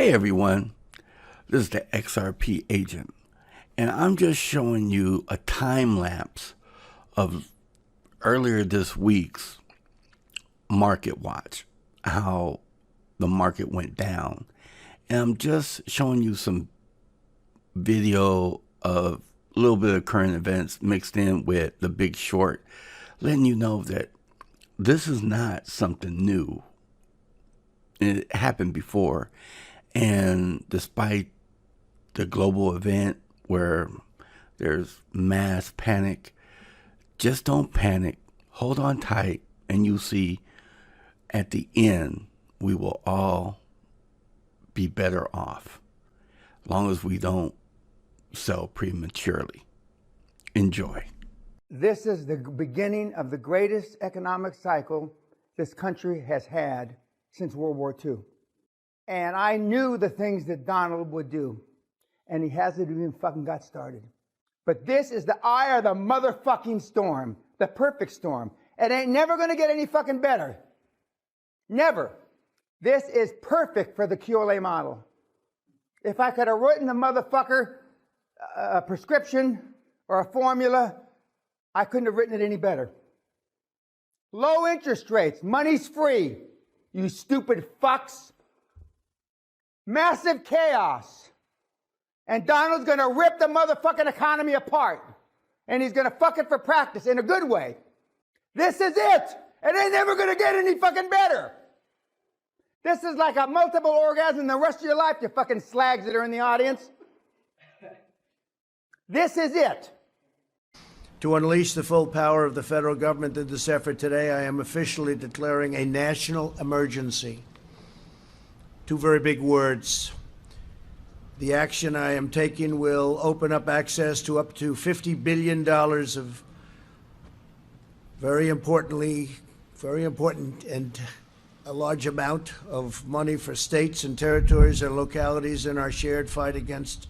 Hey everyone, this is the XRP agent, and I'm just showing you a time lapse of earlier this week's MarketWatch, how the market went down. And I'm just showing you some video of a little bit of current events mixed in with the Big Short, letting you know that this is not something new. It happened before. And despite the global event where there's mass panic, just don't panic. Hold on tight, and you'll see at the end we will all be better off, as long as we don't sell prematurely. Enjoy. This is the beginning of the greatest economic cycle this country has had since World War II. And I knew the things that Donald would do, and he hasn't even fucking got started. But this is the eye of the motherfucking storm, the perfect storm. It ain't never gonna get any fucking better. Never. This is perfect for the QLA model. If I could have written the motherfucker a prescription or a formula, I couldn't have written it any better. Low interest rates, money's free, you stupid fucks. Massive chaos. And Donald's gonna rip the motherfucking economy apart. And he's gonna fuck it for practice in a good way. This is it. It ain't never gonna get any fucking better. This is like a multiple orgasm the rest of your life, you fucking slags that are in the audience. This is it. To unleash the full power of the federal government in this effort today, I am officially declaring a national emergency. Two very big words. The action I am taking will open up access to up to $50 billion of very important and a large amount of money for states and territories and localities in our shared fight against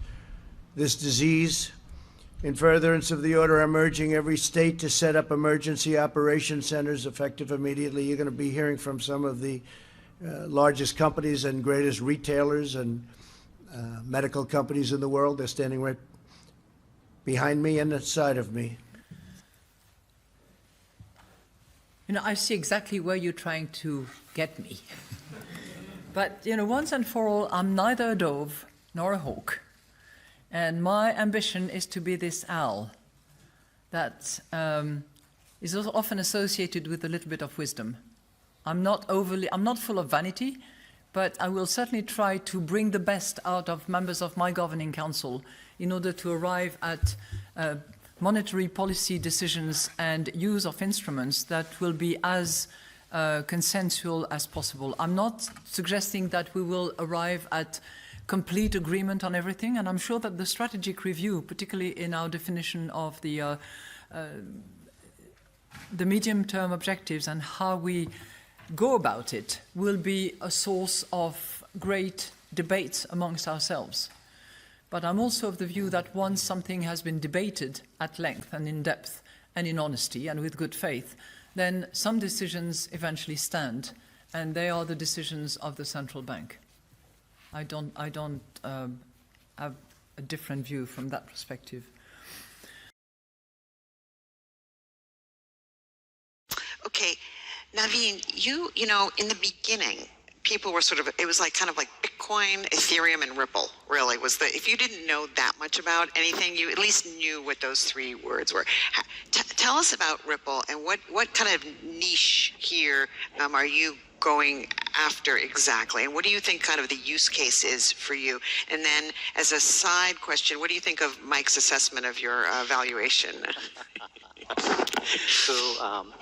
this disease. In furtherance of the order, I'm urging every state to set up emergency operation centers effective immediately. You're going to be hearing from some of the largest companies and greatest retailers and medical companies in the world. They're standing right behind me and inside of me. You know, I see exactly where you're trying to get me. But, you know, once and for all, I'm neither a dove nor a hawk. And my ambition is to be this owl that is also often associated with a little bit of wisdom. I'm not full of vanity, but I will certainly try to bring the best out of members of my governing council in order to arrive at monetary policy decisions and use of instruments that will be as consensual as possible. I'm not suggesting that we will arrive at complete agreement on everything, and I'm sure that the strategic review, particularly in our definition of the medium-term objectives and how we go about it, will be a source of great debate amongst ourselves. But I'm also of the view that once something has been debated at length and in depth and in honesty and with good faith, then some decisions eventually stand, and they are the decisions of the central bank. I don't have a different view from that perspective. Okay, Naveen, you know, in the beginning, people were sort of, it was like kind of like Bitcoin, Ethereum, and Ripple, really, was the, if you didn't know that much about anything, you at least knew what those three words were. Tell us about Ripple, and what kind of niche here are you going after exactly, and what do you think kind of the use case is for you? And then as a side question, what do you think of Mike's assessment of your valuation? So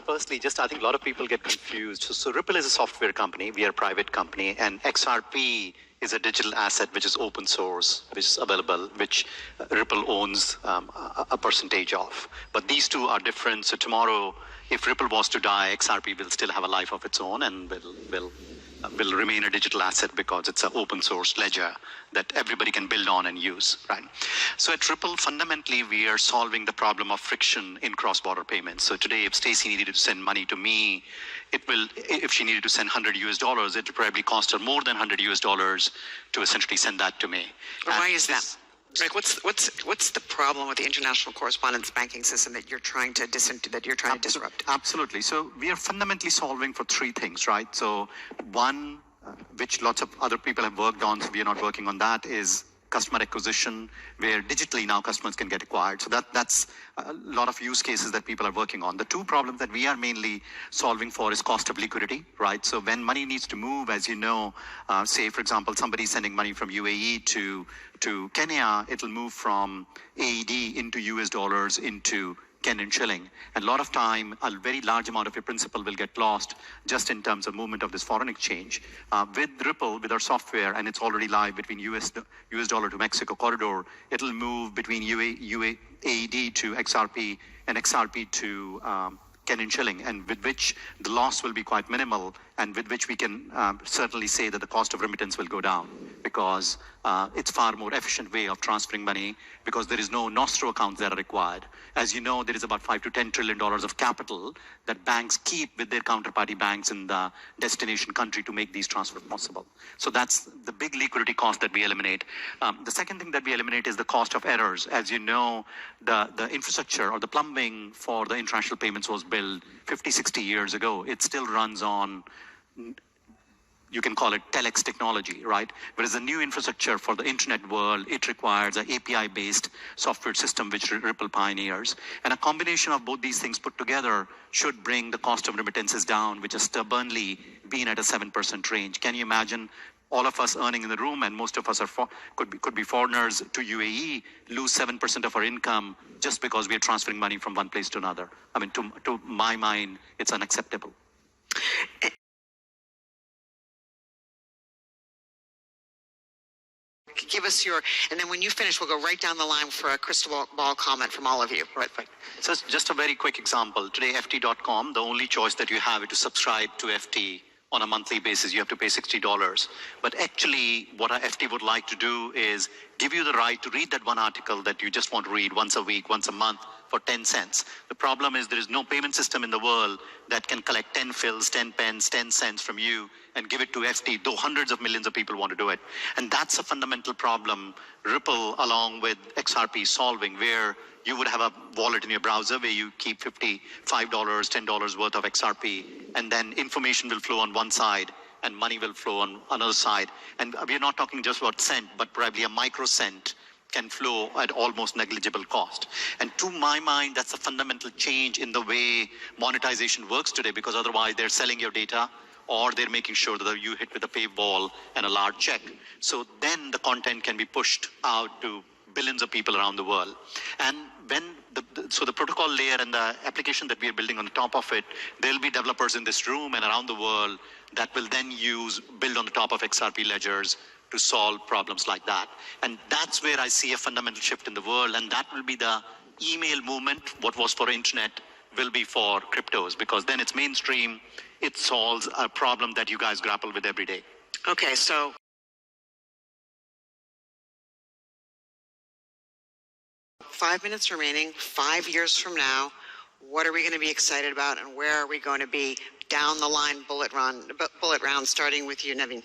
firstly, I think a lot of people get confused. So Ripple is a software company. We are a private company, and XRP is a digital asset which is open source, which is available, which Ripple owns a percentage of. But these two are different. So tomorrow, if Ripple was to die, XRP will still have a life of its own and will will remain a digital asset because it's an open source ledger that everybody can build on and use, right? So at Ripple, fundamentally, we are solving the problem of friction in cross-border payments. So today, if Stacy needed to send money to me, if she needed to send $100, it would probably cost her more than $100 to essentially send that to me. Why is that? Like, what's the problem with the international correspondence banking system that you're trying to disrupt? Absolutely. So we are fundamentally solving for three things, right? So one, which lots of other people have worked on, so we are not working on that, is customer acquisition, where digitally now customers can get acquired. So that's a lot of use cases that people are working on. The two problems that we are mainly solving for is cost of liquidity, right? So when money needs to move, as you know, say, for example, somebody sending money from UAE to Kenya, it'll move from AED into US dollars into Kenyan shilling. And a lot of time, a very large amount of your principal will get lost just in terms of movement of this foreign exchange. With Ripple, with our software, and it's already live between US dollar to Mexico corridor, it'll move between AED to XRP and XRP to Kenyan shilling, and with which the loss will be quite minimal, and with which we can certainly say that the cost of remittance will go down, because it's far more efficient way of transferring money, because there is no nostro accounts that are required. As you know, there is about $5 to $10 trillion of capital that banks keep with their counterparty banks in the destination country to make these transfers possible. So that's the big liquidity cost that we eliminate. The second thing that we eliminate is the cost of errors. As you know, the infrastructure or the plumbing for the international payments was built 50, 60 years ago. It still runs on, you can call it telex technology, right? Whereas the new infrastructure for the internet world, it requires an API-based software system, which Ripple pioneers. And a combination of both these things put together should bring the cost of remittances down, which has stubbornly been at a 7% range. Can you imagine all of us earning in the room, and most of us could be foreigners to UAE, lose 7% of our income just because we are transferring money from one place to another? I mean, to my mind, it's unacceptable. Give us and then when you finish, we'll go right down the line for a crystal ball comment from all of you. Right. So just a very quick example. Today, FT.com, the only choice that you have is to subscribe to FT on a monthly basis. You have to pay $60. But actually, what a FT would like to do is give you the right to read that one article that you just want to read once a week, once a month, for 10 cents. The problem is there is no payment system in the world that can collect 10 fills, 10 pence, 10 cents from you and give it to FT, though hundreds of millions of people want to do it. And that's a fundamental problem Ripple, along with XRP, solving, where you would have a wallet in your browser where you keep $55, $10 worth of XRP, and then information will flow on one side and money will flow on another side. And we're not talking just about cent, but probably a microcent can flow at almost negligible cost. And to my mind, that's a fundamental change in the way monetization works today, because otherwise they're selling your data, or they're making sure that you hit with a paywall and a large check. So then the content can be pushed out to billions of people around the world. And when so the protocol layer and the application that we are building on the top of it, there'll be developers in this room and around the world that will then build on the top of XRP ledgers to solve problems like that. And that's where I see a fundamental shift in the world, and that will be the email movement. What was for internet will be for cryptos, because then it's mainstream. It solves a problem that you guys grapple with every day. Okay, so 5 minutes remaining. 5 years from now, what are we going to be excited about, and where are we going to be down the line, bullet round, starting with you, Naveen?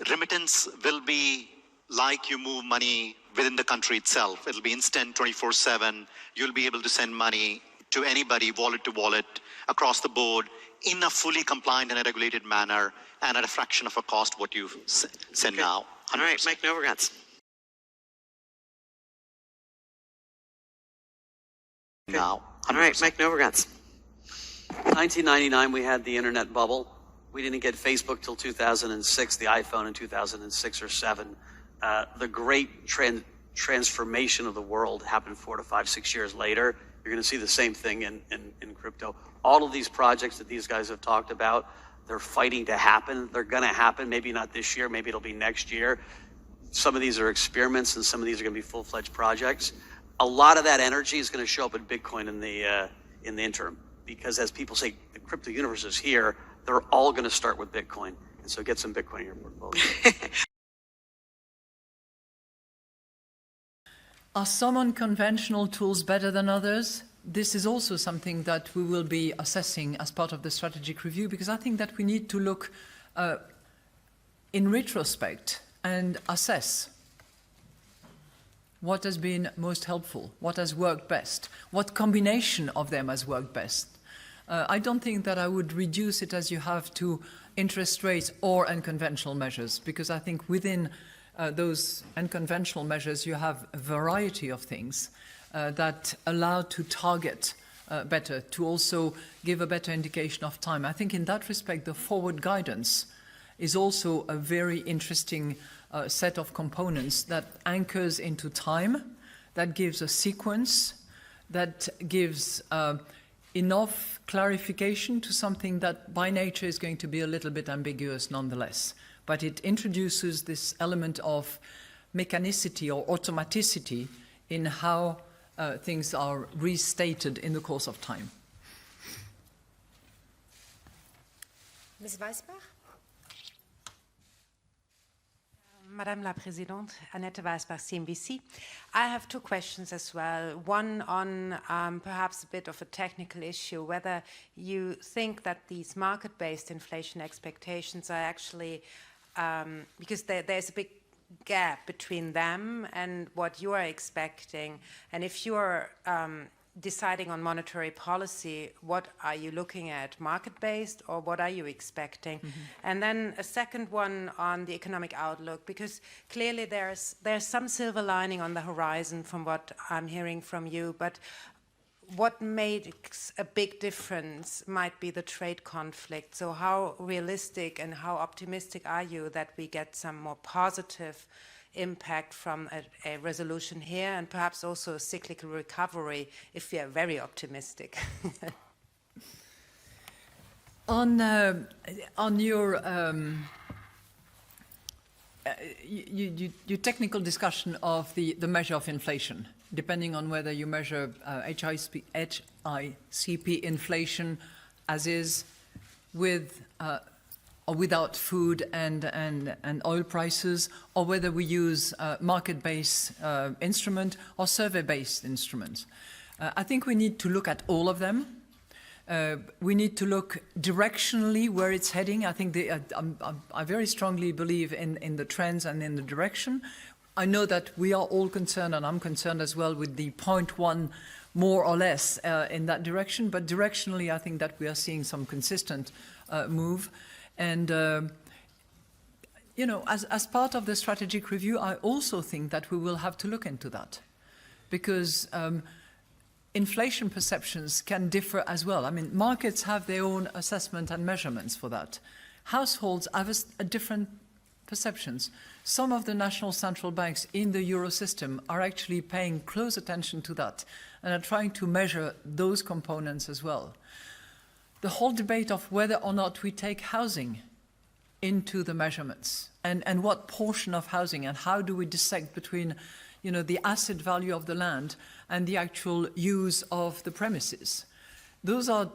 Remittance will be like you move money within the country itself. It'll be instant 24/7. You'll be able to send money to anybody, wallet to wallet, across the board, in a fully compliant and a regulated manner, and at a fraction of a cost what you send now. 100%. All right, Mike Novogratz. Now. 100%. All right, Mike Novogratz. 1999, we had the internet bubble. We didn't get Facebook till 2006, the iPhone in 2006 or 7. The great transformation of the world happened 4 to 5, 6 years later. You're going to see the same thing in crypto. All of these projects that these guys have talked about, they're fighting to happen. They're going to happen. Maybe not this year. Maybe it'll be next year. Some of these are experiments, and some of these are going to be full-fledged projects. A lot of that energy is going to show up in Bitcoin in the interim, because as people say, the crypto universe is here. they're all going to start with Bitcoin. And so get some Bitcoin in your portfolio. Are some unconventional tools better than others? This is also something that we will be assessing as part of the strategic review, because I think that we need to look in retrospect and assess what has been most helpful, what has worked best, what combination of them has worked best. I don't think that I would reduce it as you have to interest rates or unconventional measures, because I think within those unconventional measures you have a variety of things that allow to target better, to also give a better indication of time. I think in that respect the forward guidance is also a very interesting set of components that anchors into time, that gives a sequence, that gives enough clarification to something that by nature is going to be a little bit ambiguous nonetheless. But it introduces this element of mechanicity or automaticity in how things are restated in the course of time. Ms. Weisbach? Madame la Présidente, Annette Weisbach, CNBC. I have two questions as well. One on perhaps a bit of a technical issue, whether you think that these market-based inflation expectations are actually, because there's a big gap between them and what you are expecting, and if you're deciding on monetary policy, what are you looking at, market-based, or what are you expecting? Mm-hmm. And then a second one on the economic outlook, because clearly there's some silver lining on the horizon from what I'm hearing from you, but what makes a big difference might be the trade conflict. So how realistic and how optimistic are you that we get some more positive impact from a resolution here, and perhaps also a cyclical recovery if we are very optimistic? On your your technical discussion of the measure of inflation, depending on whether you measure HICP inflation as is with or without food and oil prices, or whether we use market-based instrument or survey-based instruments. I think we need to look at all of them. We need to look directionally where it's heading. I think I very strongly believe in the trends and in the direction. I know that we are all concerned, and I'm concerned as well, with the 0.1 more or less in that direction, but directionally I think that we are seeing some consistent move. And, you know, as part of the strategic review, I also think that we will have to look into that, because inflation perceptions can differ as well. I mean, markets have their own assessment and measurements for that. Households have a different perceptions. Some of the national central banks in the Euro system are actually paying close attention to that and are trying to measure those components as well. The whole debate of whether or not we take housing into the measurements, and what portion of housing, and how do we dissect between, you know, the asset value of the land and the actual use of the premises. Those are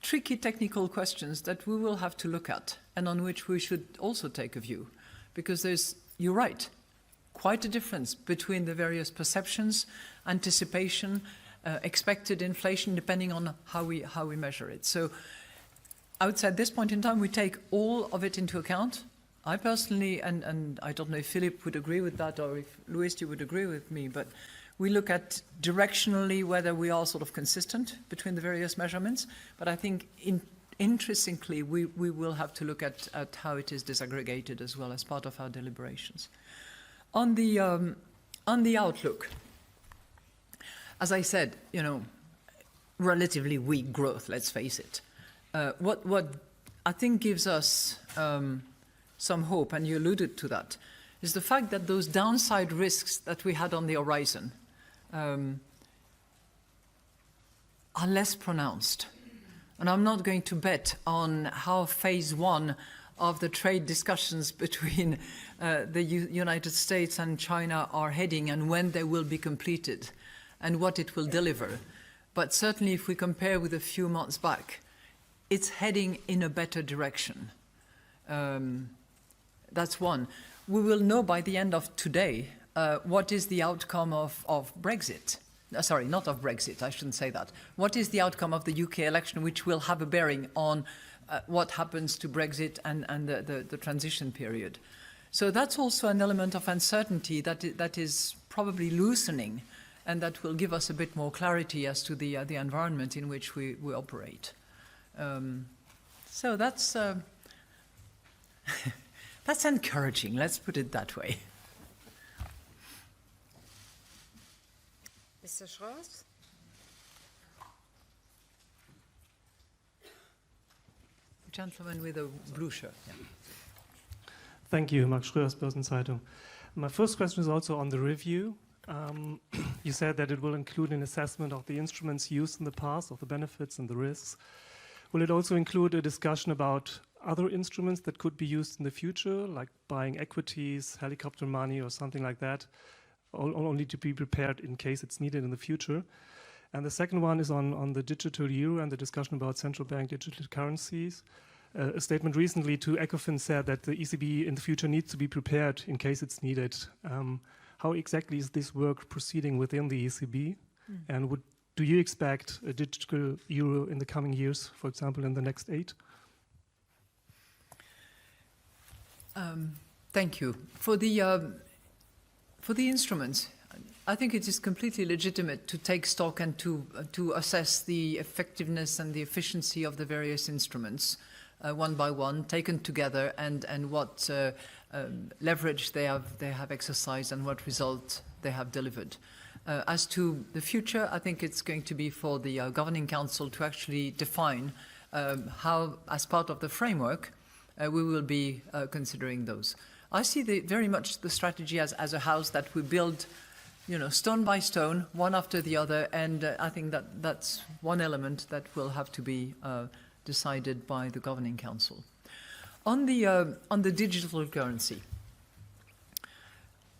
tricky technical questions that we will have to look at, and on which we should also take a view, because there's, you're right, quite a difference between the various perceptions, anticipation, expected inflation, depending on how we measure it. So I would say at this point in time we take all of it into account. I personally, and I don't know if Philip would agree with that, or if Luis, you would agree with me, but we look at directionally whether we are sort of consistent between the various measurements. But I think intrinsically we will have to look at how it is disaggregated as well as part of our deliberations. On the outlook, as I said, you know, relatively weak growth, let's face it. What I think gives us some hope, and you alluded to that, is the fact that those downside risks that we had on the horizon are less pronounced. And I'm not going to bet on how phase one of the trade discussions between the United States and China are heading, and when they will be completed, and what it will deliver. But certainly if we compare with a few months back, it's heading in a better direction. That's one. We will know by the end of today what is the outcome of Brexit. Sorry, not of Brexit, I shouldn't say that. What is the outcome of the UK election, which will have a bearing on what happens to Brexit and the transition period. So that's also an element of uncertainty that is probably loosening, and that will give us a bit more clarity as to the environment in which we operate. So that's that's encouraging, let's put it that way. Mr. Schroers? Gentleman with a blue shirt. Yeah. Thank you, Mark Schröers, Börsenzeitung. My first question is also on the review. You said that it will include an assessment of the instruments used in the past, of the benefits and the risks. Will it also include a discussion about other instruments that could be used in the future, like buying equities, helicopter money, or something like that, only to be prepared in case it's needed in the future? And the second one is on the digital euro and the discussion about central bank digital currencies. A statement recently to ECOFIN said that the ECB in the future needs to be prepared in case it's needed. How exactly is this work proceeding within the ECB? And do you expect a digital euro in the coming years, for example, in the next 8? Thank you. For the instruments, I think it is completely legitimate to take stock and to assess the effectiveness and the efficiency of the various instruments one by one, taken together, and what leverage they have exercised and what result they have delivered. As to the future, I think it's going to be for the Governing Council to actually define how, as part of the framework, we will be considering those. I see very much the strategy as a house that we build, stone by stone, one after the other, and I think that's one element that will have to be decided by the Governing Council. On the digital currency,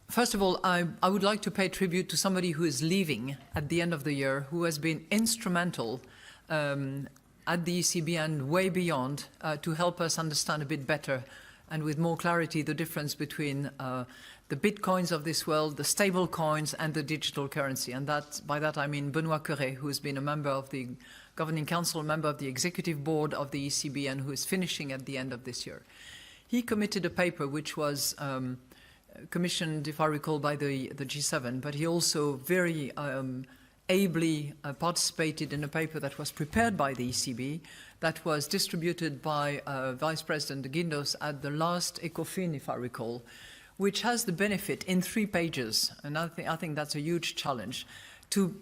first of all, I would like to pay tribute to somebody who is leaving at the end of the year, who has been instrumental at the ECB and way beyond to help us understand a bit better and with more clarity the difference between the bitcoins of this world, the stable coins, and the digital currency. And by that I mean Benoît Cœuré, who has been a member of the Governing Council, a member of the Executive Board of the ECB, and who is finishing at the end of this year. He committed a paper which was commissioned, if I recall, by the G7, but he also very ably participated in a paper that was prepared by the ECB, that was distributed by Vice President Guindos at the last ECOFIN, if I recall, which has the benefit in 3 pages, and I think that's a huge challenge, to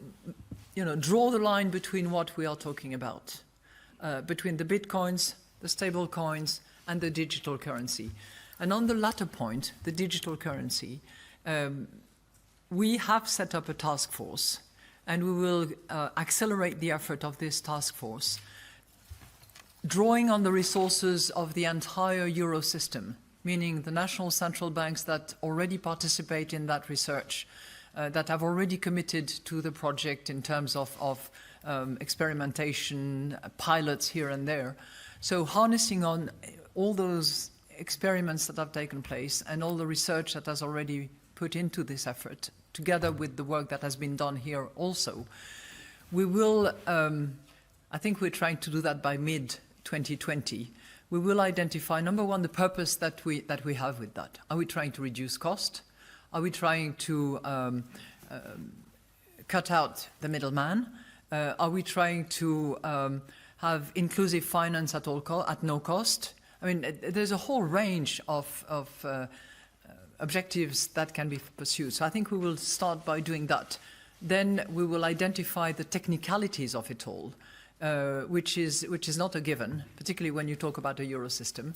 draw the line between what we are talking about, between the bitcoins, the stable coins, and the digital currency. And on the latter point, the digital currency, we have set up a task force, and we will accelerate the effort of this task force, drawing on the resources of the entire euro system, meaning the national central banks that already participate in that research, that have already committed to the project in terms of experimentation, pilots here and there. So harnessing on all those experiments that have taken place and all the research that has already put into this effort, together with the work that has been done here also, we will, I think we're trying to do that by mid-2020, we will identify, number one, the purpose that we have with that. Are we trying to reduce cost? Are we trying to cut out the middleman? Are we trying to have inclusive finance at no cost? I mean, there's a whole range of objectives that can be pursued. So I think we will start by doing that. Then we will identify the technicalities of it all, which is not a given, particularly when you talk about a euro system.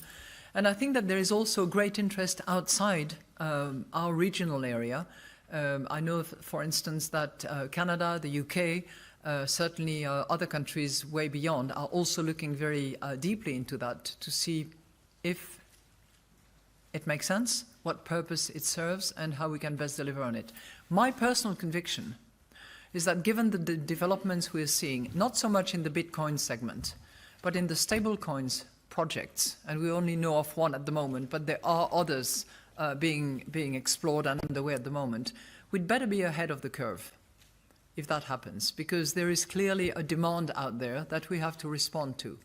And I think that there is also great interest outside our regional area. I know, for instance, that Canada, the UK, certainly other countries way beyond are also looking very deeply into that to see if it makes sense, what purpose it serves, and how we can best deliver on it. My personal conviction is that given the developments we're seeing, not so much in the Bitcoin segment, But in the stablecoins projects, and we only know of one at the moment, but there are others being explored and underway at the moment, we'd better be ahead of the curve if that happens, because there is clearly a demand out there that we have to respond to.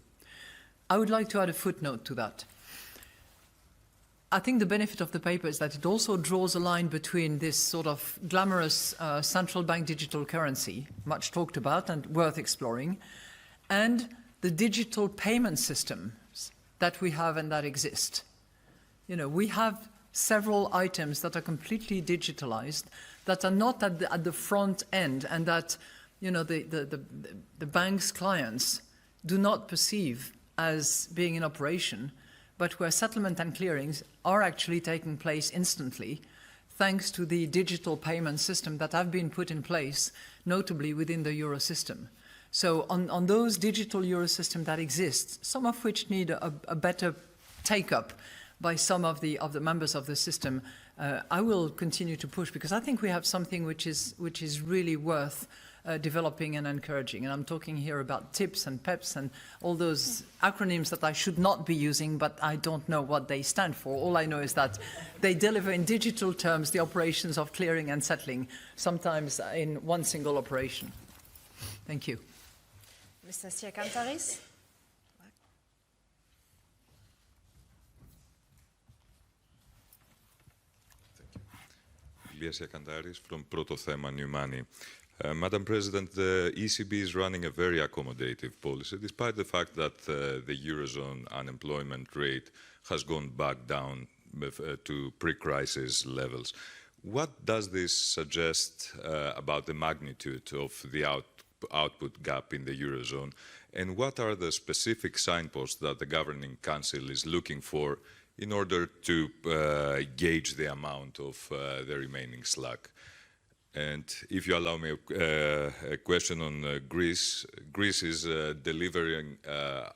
I would like to add a footnote to that. I think the benefit of the paper is that it also draws a line between this sort of glamorous central bank digital currency, much talked about and worth exploring, and the digital payment systems that we have and that exist. You know, we have several items that are completely digitalized, that are not at the front end, and that, you know, the bank's clients do not perceive as being in operation, but where settlement and clearings are actually taking place instantly, thanks to the digital payment system that have been put in place, notably within the euro system. So on those digital euro systems that exist, some of which need a better take-up by some of the members of the system, I will continue to push, because I think we have something which is really worth developing and encouraging. And I'm talking here about TIPS and PEPs and all those acronyms that I should not be using, but I don't know what they stand for. All I know is that they deliver in digital terms the operations of clearing and settling, sometimes in one single operation. Thank you. Mr. Siakantaris. Ilias Siakantaris from Protothema New Money. Madam President, the ECB is running a very accommodative policy, despite the fact that the Eurozone unemployment rate has gone back down to pre-crisis levels. What does this suggest about the magnitude of the output gap in the Eurozone? And what are the specific signposts that the Governing Council is looking for in order to gauge the amount of the remaining slack? And if you allow me a question on Greece, Greece is delivering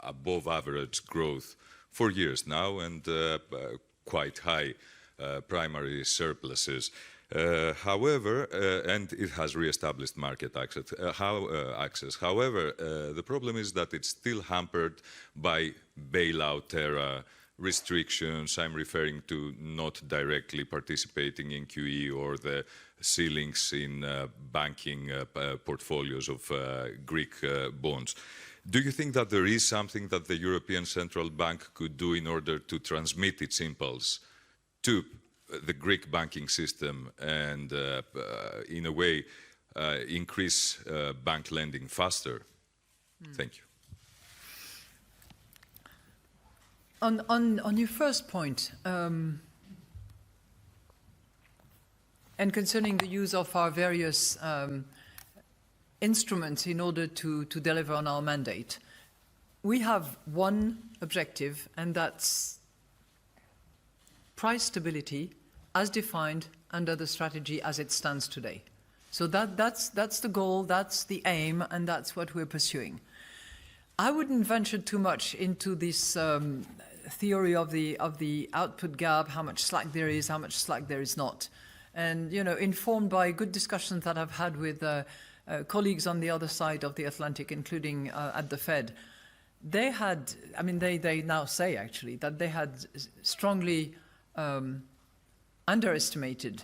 above average growth for years now, and quite high primary surpluses. However, and it has re-established market access. However, the problem is that it's still hampered by bailout era restrictions. I'm referring to not directly participating in QE or the ceilings in banking portfolios of Greek bonds. Do you think that there is something that the European Central Bank could do in order to transmit its impulse to the Greek banking system and, in a way, increase bank lending faster? Thank you. On your first point, and concerning the use of our various instruments in order to deliver on our mandate, we have one objective, and that's price stability as defined under the strategy as it stands today. So that's the goal, that's the aim, and that's what we're pursuing. I wouldn't venture too much into this theory of the output gap, how much slack there is, how much slack there is not. And, you know, informed by good discussions that I've had with colleagues on the other side of the Atlantic, including at the Fed, they had, I mean, they now say actually that they had strongly underestimated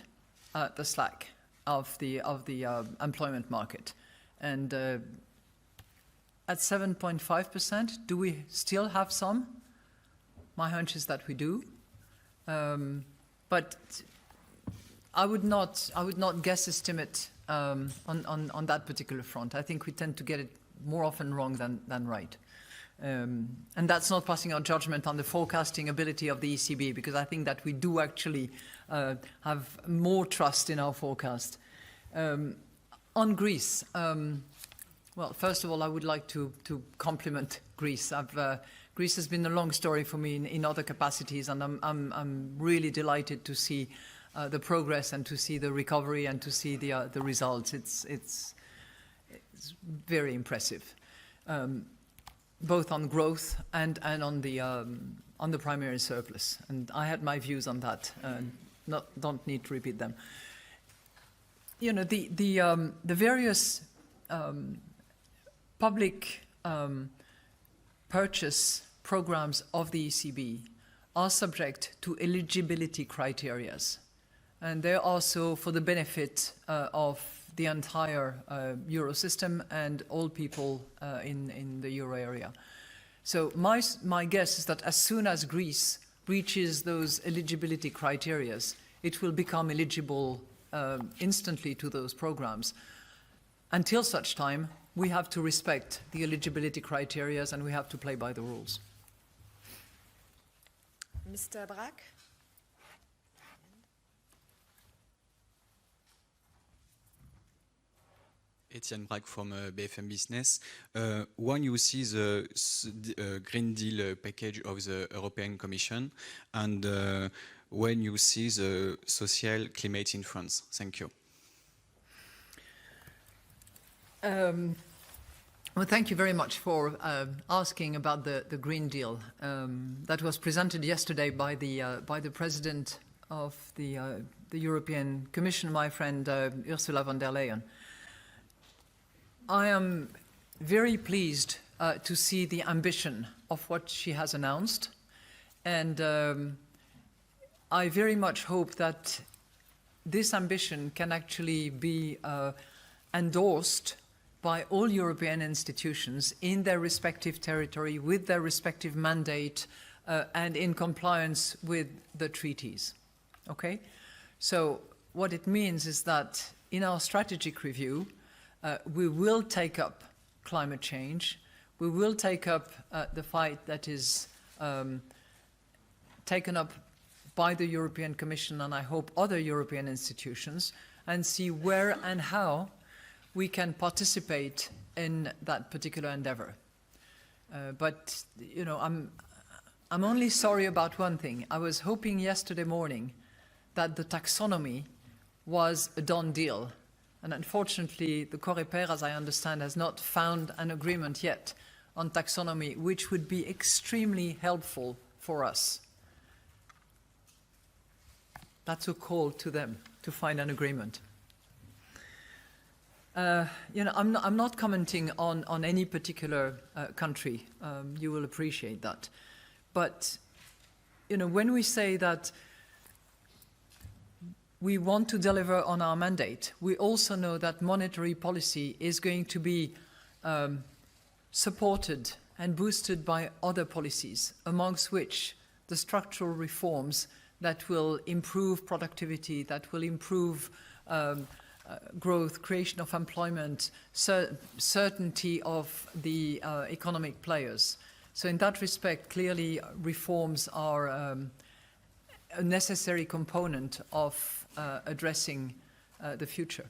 the slack of the employment market. And at 7.5%, do we still have some? My hunch is that we do. But I would not guess estimate on that particular front. I think we tend to get it more often wrong than right. And that's not passing our judgment on the forecasting ability of the ECB, because I think that we do actually have more trust in our forecast. On Greece, well, first of all, I would like to compliment Greece. Greece has been a long story for me in other capacities, and I'm really delighted to see the progress and to see the recovery and to see the results. It's very impressive, both on growth and on the primary surplus. And I had my views on that. Don't need to repeat them. You know, the various public purchase programs of the ECB are subject to eligibility criteria. And they're also for the benefit of the entire euro system and all people in the euro area. So my guess is that as soon as Greece reaches those eligibility criteria, it will become eligible instantly to those programs. Until such time, we have to respect the eligibility criteria and we have to play by the rules. Mr. Brack? Etienne Brack from BFM Business. When you see the Green Deal package of the European Commission and when you see the social climate in France? Thank you. Well, thank you very much for asking about the Green Deal that was presented yesterday by the President of the European Commission, my friend Ursula von der Leyen. I am very pleased to see the ambition of what she has announced, and I very much hope that this ambition can actually be endorsed by all European institutions in their respective territory, with their respective mandate, and in compliance with the treaties. Okay? So what it means is that in our strategic review, we will take up climate change. We will take up the fight that is taken up by the European Commission and I hope other European institutions, and see where and how we can participate in that particular endeavor. But you know, I'm only sorry about one thing. I was hoping yesterday morning that the taxonomy was a done deal. And unfortunately, the Coreper, as I understand, has not found an agreement yet on taxonomy, which would be extremely helpful for us. That's a call to them to find an agreement. You know, I'm not commenting on any particular country. You will appreciate that. But, you know, when we say that we want to deliver on our mandate, we also know that monetary policy is going to be supported and boosted by other policies, amongst which the structural reforms that will improve productivity, that will improve growth, creation of employment, certainty of the economic players. So in that respect, clearly reforms are a necessary component of addressing the future.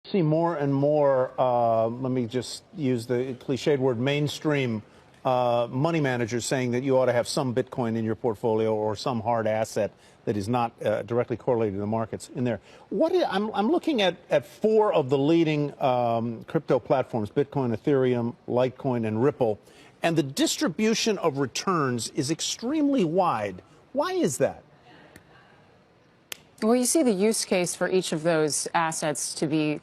See more and more, let me just use the cliched word, mainstream money managers saying that you ought to have some Bitcoin in your portfolio or some hard asset that is not directly correlated to the markets in there. I'm looking at 4 of the leading crypto platforms, Bitcoin, Ethereum, Litecoin, and Ripple, and the distribution of returns is extremely wide. Why is that? Well, you see the use case for each of those assets to be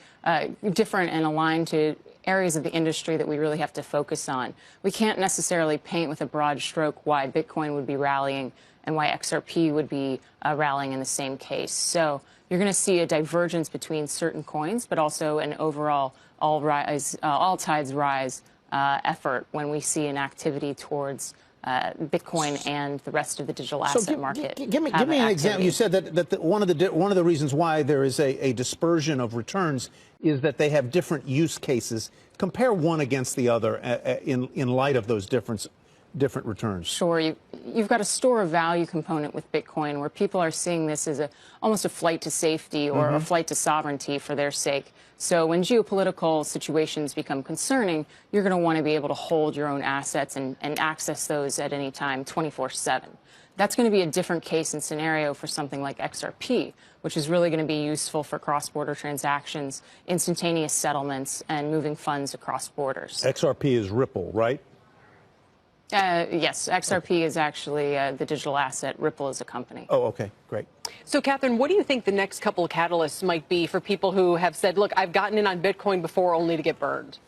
different and aligned to areas of the industry that we really have to focus on. We can't necessarily paint with a broad stroke why Bitcoin would be rallying and why XRP would be rallying in the same case. So you're going to see a divergence between certain coins, but also an overall all tides rise effort when we see an activity towards Bitcoin and the rest of the digital asset market. Give me an example. You said that one of the reasons why there is a dispersion of returns is that they have different use cases. Compare one against the other in light of those different returns. Sure. You've got a store of value component with Bitcoin where people are seeing this as almost a flight to safety or a flight to sovereignty for their sake. So when geopolitical situations become concerning, you're going to want to be able to hold your own assets and access those at any time 24/7. That's going to be a different case and scenario for something like XRP, which is really going to be useful for cross-border transactions, instantaneous settlements, and moving funds across borders. XRP is Ripple, right? Yes, XRP is actually the digital asset. Ripple is a company. Oh, okay, great. So, Catherine, what do you think the next couple of catalysts might be for people who have said, look, I've gotten in on Bitcoin before only to get burned?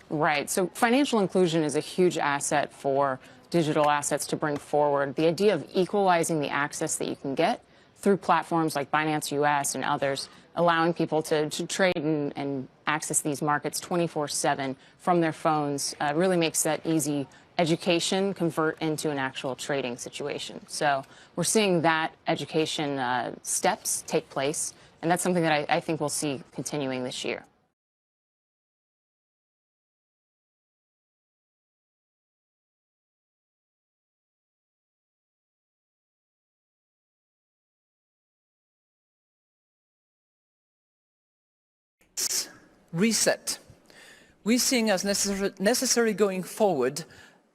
Right. So financial inclusion is a huge asset for digital assets to bring forward. The idea of equalizing the access that you can get through platforms like Binance US and others, allowing people to trade and access these markets 24/7 from their phones really makes that easy education convert into an actual trading situation. So we're seeing that education steps take place, and that's something that I think we'll see continuing this year. Reset. We're seeing as necessary going forward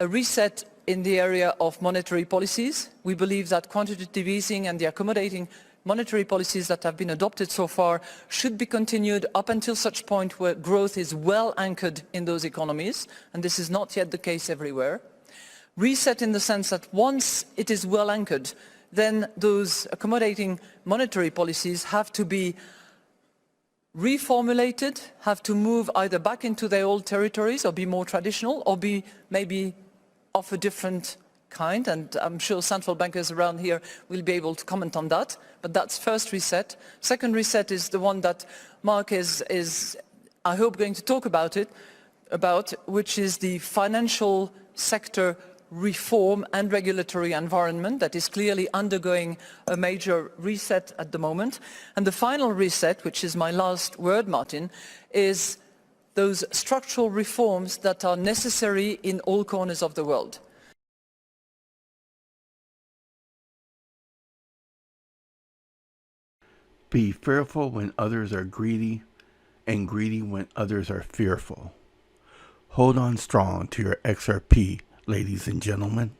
a reset in the area of monetary policies. We believe that quantitative easing and the accommodating monetary policies that have been adopted so far should be continued up until such point where growth is well anchored in those economies, and this is not yet the case everywhere. Reset in the sense that once it is well anchored, then those accommodating monetary policies have to be reformulated, have to move either back into their old territories or be more traditional or be maybe of a different kind. And I'm sure central bankers around here will be able to comment on that. But that's first reset. Second reset is the one that Mark is I hope, going to talk about, which is the financial sector reform and regulatory environment that is clearly undergoing a major reset at the moment. And the final reset, which is my last word, Martin, is those structural reforms that are necessary in all corners of the world. Be fearful when others are greedy, and greedy when others are fearful. Hold on strong to your XRP, ladies and gentlemen.